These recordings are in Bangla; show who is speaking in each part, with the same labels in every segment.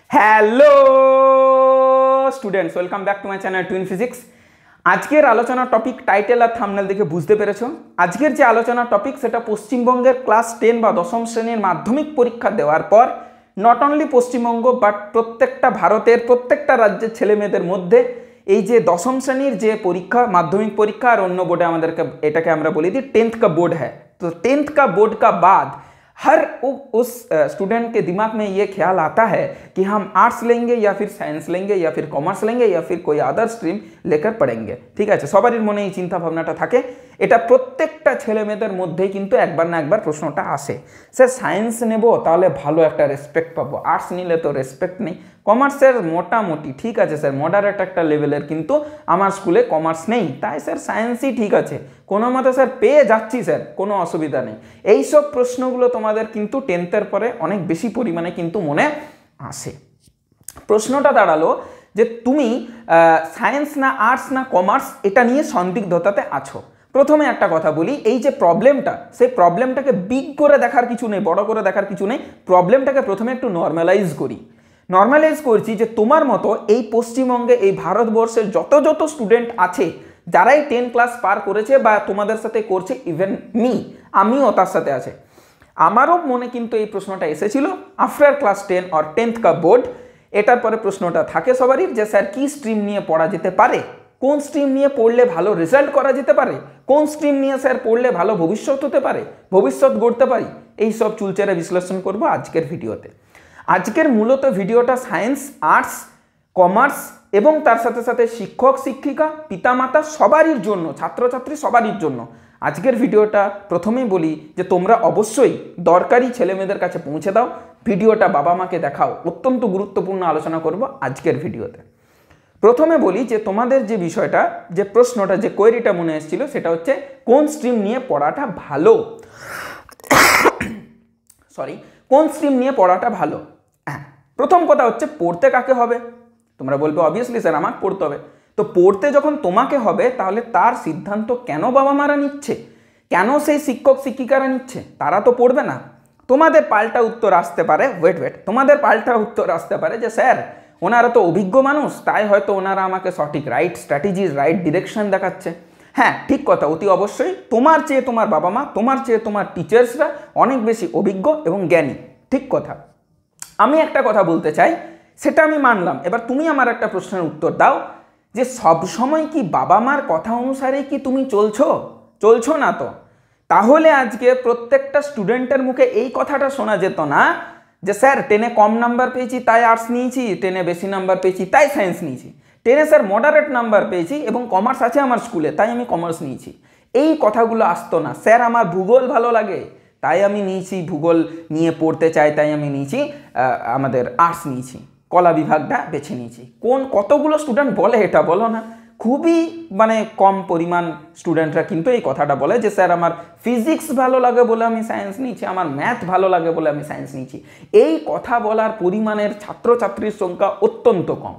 Speaker 1: Hello students, welcome back to my channel twin physics. আজকের আলোচনার টপিক টাইটেল আর থাম্বনেল দেখে বুঝতে পেরেছো। আজকের যে আলোচনার টপিক সেটা পশ্চিমবঙ্গের ক্লাস 10 বা দশম শ্রেণীর মাধ্যমিক পরীক্ষা দেওয়ার পর নট অনলি পশ্চিমবঙ্গ বাট প্রত্যেকটা ভারতের প্রত্যেকটা রাজ্যের ছেলেমেয়েদের মধ্যে এই যে দশম শ্রেণীর যে পরীক্ষা, মাধ্যমিক পরীক্ষা আর অন্য বোর্ডে আমাদেরকে এটাকে আমরা বলি দিই 10th का बोर्ड है। तो 10th का बोर्ड का बाद हर उस स्टूडेंट के दिमाग में ये ख्याल आता है कि हम आर्ट्स लेंगे या फिर साइंस लेंगे या फिर कॉमर्स लेंगे या फिर कोई अदर स्ट्रीम लेकर पढ़ेंगे। ठीक है, সবারই মনে এই চিন্তা ভাবনাটা থাকে। এটা প্রত্যেকটা ছেলে মেয়েদের মধ্যেই কিন্তু একবার না একবার প্রশ্নটা আসে, স্যার সায়েন্স নেব তাহলে ভালো একটা রেসপেক্ট পাবো, আর্টস নিলে তো রেসপেক্ট নেই, কমার্সের মোটামুটি ঠিক আছে স্যার মডারেট একটা লেভেলের, কিন্তু আমার স্কুলে কমার্স নেই, তাই স্যার সায়েন্সই ঠিক আছে, কোনো মতে স্যার পেয়ে যাচ্ছি স্যার, কোনো অসুবিধা নেই। এইসব প্রশ্নগুলো তোমাদের কিন্তু 10th-এর পরে অনেক বেশি পরিমাণে কিন্তু মনে আসে। প্রশ্নটা দাঁড়ালো যে তুমি সায়েন্স না আর্টস না কমার্স এটা নিয়ে সন্দিগ্ধতাতে আছো। প্রথমে একটা কথা বলি, এই যে প্রবলেমটা, সেই প্রবলেমটাকে বিগ করে দেখার কিছু নেই, বড় করে দেখার কিছু নেই, প্রবলেমটাকে প্রথমে একটু নর্মালাইজ করি। নর্মালাইজ করছি যে তোমার মতো এই পশ্চিমবঙ্গে এই ভারতবর্ষের যত স্টুডেন্ট আছে যারাই 10 ক্লাস পার করেছে বা তোমাদের সাথে করছে, ইভেন আমিও তার সাথে আছে, আমারও মনে কিন্তু এই প্রশ্নটা এসেছিল আফটার ক্লাস 10 আর 10th का बोर्ड। এটার পরে প্রশ্নটা থাকে সবারই যে স্যার কি স্ট্রিম নিয়ে পড়া যেতে পারে, কোন স্ট্রিম নিয়ে পড়লে ভালো রেজাল্ট করা যেতে পারে, কোন স্ট্রিম নিয়ে স্যার পড়লে ভালো ভবিষ্যৎ হতে পারে, ভবিষ্যৎ গড়তে পারি, এই সব চুলচেরা বিশ্লেষণ করব আজকের ভিডিওতে। আজকের মূলত ভিডিওটা সায়েন্স, আর্টস, কমার্স এবং তার সাথে সাথে শিক্ষক শিক্ষিকা, পিতামাতা সবারই জন্য, ছাত্রছাত্রী সবারই জন্য আজকের ভিডিওটা। প্রথমেই বলি যে তোমরা অবশ্যই দরকারি ছেলেমেয়েদের কাছে পৌঁছে দাও, ভিডিওটা বাবা মাকে দেখাও, অত্যন্ত গুরুত্বপূর্ণ আলোচনা করব আজকের ভিডিওতে। প্রথমে বলি যে তোমাদের যে বিষয়টা, যে প্রশ্নটা, যে কোয়েরিটা মনে এসেছিল সেটা হচ্ছে কোন স্ট্রিম নিয়ে পড়াটা ভালো, কোন স্ট্রিম নিয়ে পড়াটা ভালো। হ্যাঁ, প্রথম কথা হচ্ছে পড়তে কাকে হবে, তোমরা বলবে অবভিয়াসলি স্যার আমাকে পড়তে হবে। তো পড়তে যখন তোমাকে হবে তাহলে তার সিদ্ধান্ত কেন বাবা মারা নিচ্ছে, কেন সেই শিক্ষক শিক্ষিকারা নিচ্ছে, তারা তো পড়বে না। তোমাদের পাল্টা উত্তর আসতে পারে, ওয়েট তোমাদের পাল্টা উত্তর আসতে পারে যে স্যার ওনারা তো অভিজ্ঞ মানুষ, তাই হয়তো ওনারা আমাকে সঠিক রাইট স্ট্র্যাটেজি, রাইট ডিরেকশন দেখাচ্ছে। হ্যাঁ ঠিক কথা, অতি অবশ্যই তোমার চেয়ে তোমার বাবা মা, তোমার চেয়ে তোমার টিচার্সরা অনেক বেশি অভিজ্ঞ এবং জ্ঞানী, ঠিক কথা। আমি একটা কথা বলতে চাই, সেটা আমি মানলাম। এবার তুমি আমার একটা প্রশ্নের উত্তর দাও যে সব সময় কি বাবা মার কথা অনুসারে কি তুমি চলছো না? তো তাহলে আজকে প্রত্যেকটা স্টুডেন্টের মুখে এই কথাটা শোনা যেত না যে স্যার 10-এ কম নাম্বার পেয়েছি তাই আর্টস নিয়েছি, 10-এ বেশি নাম্বার পেয়েছি তাই সায়েন্স নিয়েছি, 10-এ স্যার মডারেট নাম্বার পেয়েছি এবং কমার্স আছে আমার স্কুলে তাই আমি কমার্স নিয়েছি। এই কথাগুলো আসতো না। স্যার আমার ভূগোল ভালো লাগে তাই আমি নিয়েছি, ভূগোল নিয়ে পড়তে চাই তাই আমি নিয়েছি, আমাদের আর্টস নিয়েছি, কলা বিভাগটা বেছে নিয়েছি। কতগুলো স্টুডেন্ট বলে এটা বলো না? খুবই কম পরিমাণ স্টুডেন্টরা কিন্তু এই কথাটা বলে যে স্যার আমার ফিজিক্স ভালো লাগে বলে আমি সায়েন্স নিয়েছি, আমার ম্যাথ ভালো লাগে বলে আমি সায়েন্স নিয়েছি। এই কথা বলার পরিমাণের ছাত্রছাত্রীর সংখ্যা অত্যন্ত কম।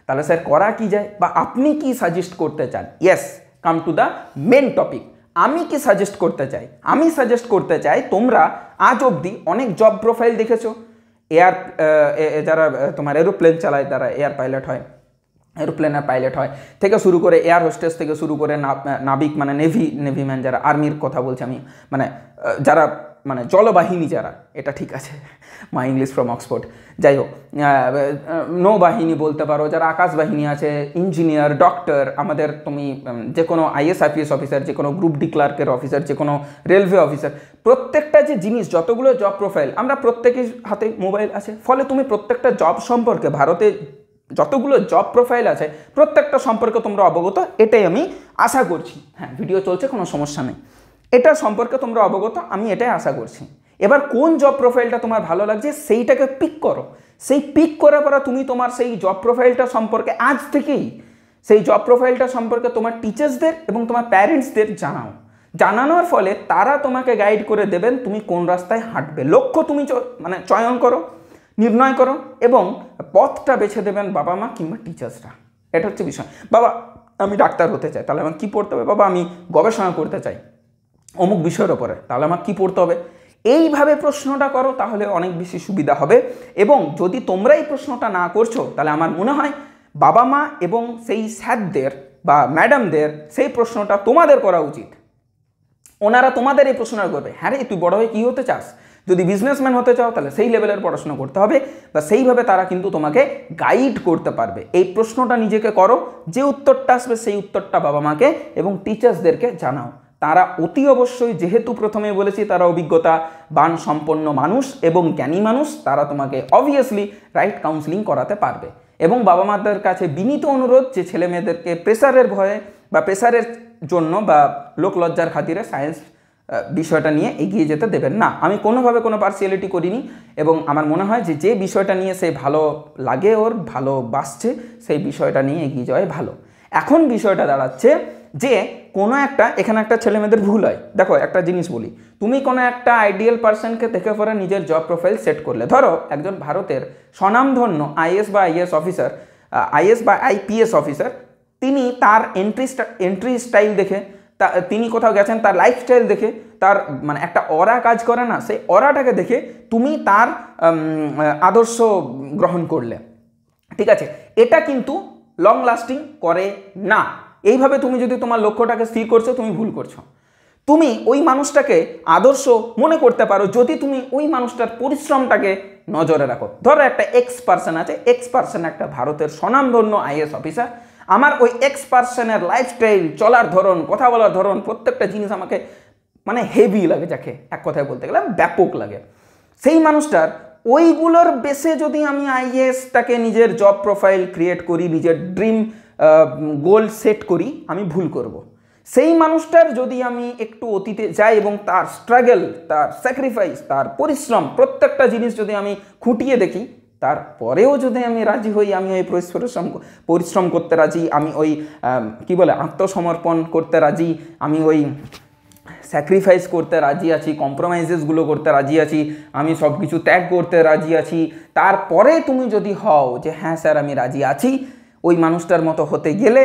Speaker 1: তাহলে স্যার করা কি যায় বা আপনি কি সাজেস্ট করতে চান? Yes, come to the main topic. আমি কি সাজেস্ট করতে চাই? আমি সাজেস্ট করতে চাই তোমরা আজ অবধি অনেক জব প্রোফাইল দেখেছো, যারা তোমার এরোপ্লেন চালায় তারা এয়ার পাইলট হয়, এরোপ্লেনের পাইলট হয় থেকে শুরু করে এয়ার হোস্টেস থেকে শুরু করে নাবিক নেভিম্যান যারা, আর্মির কথা বলছি আমি, যারা জলবাহিনী যারা, এটা ঠিক আছে, মাই ইংলিশ ফ্রম অক্সফোর্ড, যাই হোক, নৌবাহিনী বলতে পারো, যারা আকাশ বাহিনী আছে, ইঞ্জিনিয়ার, ডক্টর, আমাদের তুমি যে কোনো IAS IPS অফিসার, যে কোনো গ্রুপ ডি ক্লার্কের অফিসার, যে কোনো রেলওয়ে অফিসার, প্রত্যেকটা যে জিনিস, যতগুলো জব প্রোফাইল, আমরা প্রত্যেকের হাতে মোবাইল আছে, ফলে তুমি প্রত্যেকটা জব সম্পর্কে, ভারতে যতগুলো জব প্রোফাইল আছে প্রত্যেকটা সম্পর্কে তোমরা অবগত, এটাই আমি আশা করছি। হ্যাঁ ভিডিও চলছে, কোনো সমস্যা নেই, এটা সম্পর্কে তোমরা অবগত, আমি এটাই আশা করছি। এবার কোন জব প্রোফাইলটা তোমার ভালো লাগছে সেইটাকে পিক করো, সেই পিক করার পর তুমি তোমার সেই জব প্রোফাইলটা সম্পর্কে আজ থেকেই সেই জব প্রোফাইলটা সম্পর্কে তোমার টিচার্সদের এবং তোমার প্যারেন্টসদের জানানোর ফলে তারা তোমাকে গাইড করে দেবেন তুমি কোন রাস্তায় হাঁটবে। লক্ষ্য তুমি চয়ন করো, নির্ণয় করো এবং পথটা বেছে দেবেন বাবা মা কিংবা টিচার্সরা। এটা হচ্ছে বিষয়। বাবা আমি ডাক্তার হতে চাই, তাহলে আমাকে কী পড়তে হবে? বাবা আমি গবেষণা করতে চাই অমুক বিষয়ের ওপরে, তাহলে আমাকে কী পড়তে হবে? এইভাবে প্রশ্নটা করো, তাহলে অনেক বেশি সুবিধা হবে। এবং যদি তোমরা এই প্রশ্নটা না করছো, তাহলে আমার মনে হয় বাবা মা এবং সেই স্যারদের বা ম্যাডামদের সেই প্রশ্নটা তোমাদের করা উচিত। ওনারা তোমাদের এই প্রশ্নটা করবে, হ্যাঁ রে তুই বড় হয়ে কী হতে চাস, যদি বিজনেসম্যান হতে চাও তাহলে সেই লেভেলের পড়াশোনা করতে হবে, বা সেইভাবে তারা কিন্তু তোমাকে গাইড করতে পারবে। এই প্রশ্নটা নিজেকে করো, যে উত্তরটা আসবে সেই উত্তরটা বাবা মাকে এবং টিচার্সদেরকে জানাও। তারা অতি অবশ্যই, যেহেতু প্রথমে বলেছি তারা অভিজ্ঞতা বান সম্পন্ন মানুষ এবং জ্ঞানী মানুষ, তারা তোমাকে অবভিয়াসলি রাইট কাউন্সিলিং করাতে পারবে। এবং বাবা মাদের কাছে বিনীত অনুরোধ যে ছেলে মেয়েদেরকে প্রেসারের ভয়ে বা প্রেসারের জন্য বা লোকলজ্জার খাতিরে সায়েন্স বিষয়টা নিয়ে এগিয়ে যেতে দেবেন না। আমি কোনোভাবে কোনো পার্সিয়ালিটি করিনি এবং আমার মনে হয় যে যে বিষয়টা নিয়ে সে ভালো লাগে, ওর ভালোবাসছে, সেই বিষয়টা নিয়ে এগিয়ে যাওয়াই ভালো। এখন বিষয়টা দাঁড়াচ্ছে যে কোনো একটা, এখানে একটা ছেলে মেয়েদের ভুল হয়। দেখো একটা জিনিস বলি, তুমি কোনো একটা আইডিয়াল পার্সনকে দেখে পরে নিজের জব প্রোফাইল সেট করলে, ধরো একজন ভারতের স্বনামধন্য আইএস বা আইএস অফিসার, আইএস বা আইপিএস অফিসার, তিনি তার এন্ট্রি স্টাইল দেখে, তিনি কোথাও গেছেন তার লাইফস্টাইল দেখে, তার মানে একটা অরা কাজ করে না, সেই অরাটাকে দেখে তুমি তার আদর্শ গ্রহণ করলে, ঠিক আছে, এটা কিন্তু লং লাস্টিং করে না। এইভাবে তুমি যদি তোমার লক্ষ্যটাকে স্থির করছো, তুমি ভুল করছো। তুমি ওই মানুষটাকে আদর্শ মনে করতে পারো যদি তুমি ওই মানুষটার পরিশ্রমটাকে নজরে রাখো। ধরো একটা এক্স পার্সন আছে, এক্স পার্সন একটা ভারতের স্বনামধন্য আইএস অফিসার, আমার ওই এক্স পার্সনের লাইফস্টাইল, চলার ধরন, কথা বলার ধরন, প্রত্যেকটা জিনিস আমাকে মানে হেভি লাগে, যাকে এক কথায় বলতে গেলে ব্যাপক লাগে। সেই মানুষটার ওইগুলোর বেসে যদি আমি আইএসটাকে নিজের জব প্রোফাইল ক্রিয়েট করি, নিজের ড্রিম গোল সেট করি, আমি ভুল করব। সেই মানুষটার যদি আমি একটু অতীতে যাই এবং তার স্ট্রাগল, তার স্যাক্রিফাইস, তার পরিশ্রম, প্রত্যেকটা জিনিস যদি আমি খুঁটিয়ে দেখি, তারপরেও যদি আমি রাজি হই, আমি ওই পরিশ্রম করতে রাজি, আমি ওই কি বলে আত্মসমর্পণ করতে রাজি, আমি ওই স্যাক্রিফাইস করতে রাজি আছি, কম্প্রোমাইজেসগুলো করতে রাজি আছি, আমি সব কিছু ত্যাগ করতে রাজি আছি, তারপরে তুমি যদি হও যে হ্যাঁ স্যার আমি রাজি আছি ওই মানুষটার মতো হতে গেলে,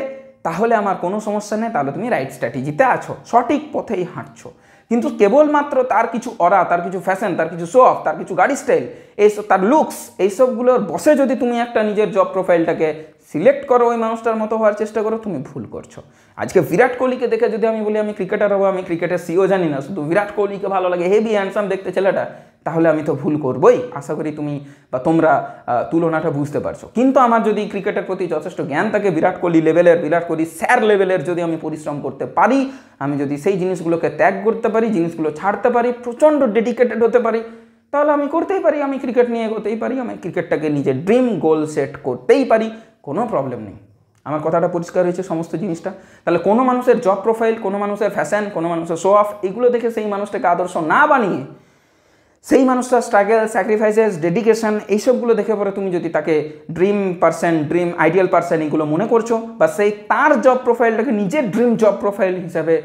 Speaker 1: তাহলে আমার কোনো সমস্যা নেই, তাহলে তুমি রাইট স্ট্র্যাটেজিতে আছো, সঠিক পথেই হাঁটছো। কিন্তু কেবলমাত্র তার কিছু অরা, তার কিছু ফ্যাশন, তার কিছু শো অফ, তার কিছু গাড়ি স্টাইল, এইসব তার লুকস, এইসবগুলোর বসে যদি তুমি একটা নিজের জব প্রোফাইলটাকে সিলেক্ট করো, ওই মানুষটার মতো হওয়ার চেষ্টা করো, তুমি ভুল করছো। আজকে বিরাট কোহলিকে দেখে যদি আমি বলি আমি ক্রিকেটার হবো, আমি ক্রিকেটের সিও জানি না, শুধু বিরাট কোহলিকে ভালো লাগে, হেভি হ্যান্ডসাম দেখতে ছেলেটা, তাহলে আমি তো ভুল করবই। আশা করি তুমি বা তোমরা তুলনাটা বুঝতে পারছো। কিন্তু আমার যদি ক্রিকেটের প্রতি যথেষ্ট জ্ঞান থাকে, বিরাট কোহলি লেভেলের, বিরাট কোহলি স্যার লেভেলের যদি আমি পরিশ্রম করতে পারি, আমি যদি সেই জিনিসগুলোকে ত্যাগ করতে পারি, জিনিসগুলো ছাড়তে পারি, প্রচণ্ড ডেডিকেটেড হতে পারি, তাহলে আমি করতেই পারি, আমি ক্রিকেট নিয়ে এগোতেই পারি, আমি ক্রিকেটটাকে নিজের ড্রিম গোল সেট করতেই পারি, কোনো প্রবলেম নেই। আমার কথাটা পরিষ্কার হয়েছে সমস্ত জিনিসটা? তাহলে কোনো মানুষের জব প্রোফাইল, কোনো মানুষের ফ্যাশন, কোনো মানুষের শো অফ, এগুলো দেখে সেই মানুষটাকে আদর্শ না বানিয়ে, সেই মানুষটার স্ট্রাগল, স্যাক্রিফাইসেস, ডেডিকেশন, এইসবগুলো দেখে পরে তুমি যদি তাকে dream person, dream ideal person এগুলো মনে করছো, বা সেই তার জব প্রোফাইলটাকে নিজের ড্রিম জব প্রোফাইল হিসাবে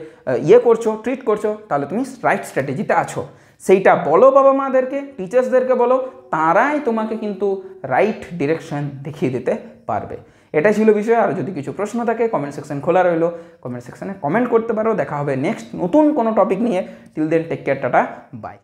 Speaker 1: করছো, ট্রিট করছো, তাহলে তুমি রাইট স্ট্র্যাটেজিতে আছো। সেইটা বলো বাবা মাদেরকে, টিচার্সদেরকে বলো, তারাই তোমাকে কিন্তু রাইট ডিরেকশন দেখিয়ে দিতে পারবে। এটাই ছিল বিষয়। আর যদি কিছু প্রশ্ন থাকে কমেন্ট সেকশন খোলা রইলো, কমেন্ট সেকশনে কমেন্ট করতে পারো। দেখা হবে নেক্সট নতুন কোনো টপিক নিয়ে। Till then take care, tata, by.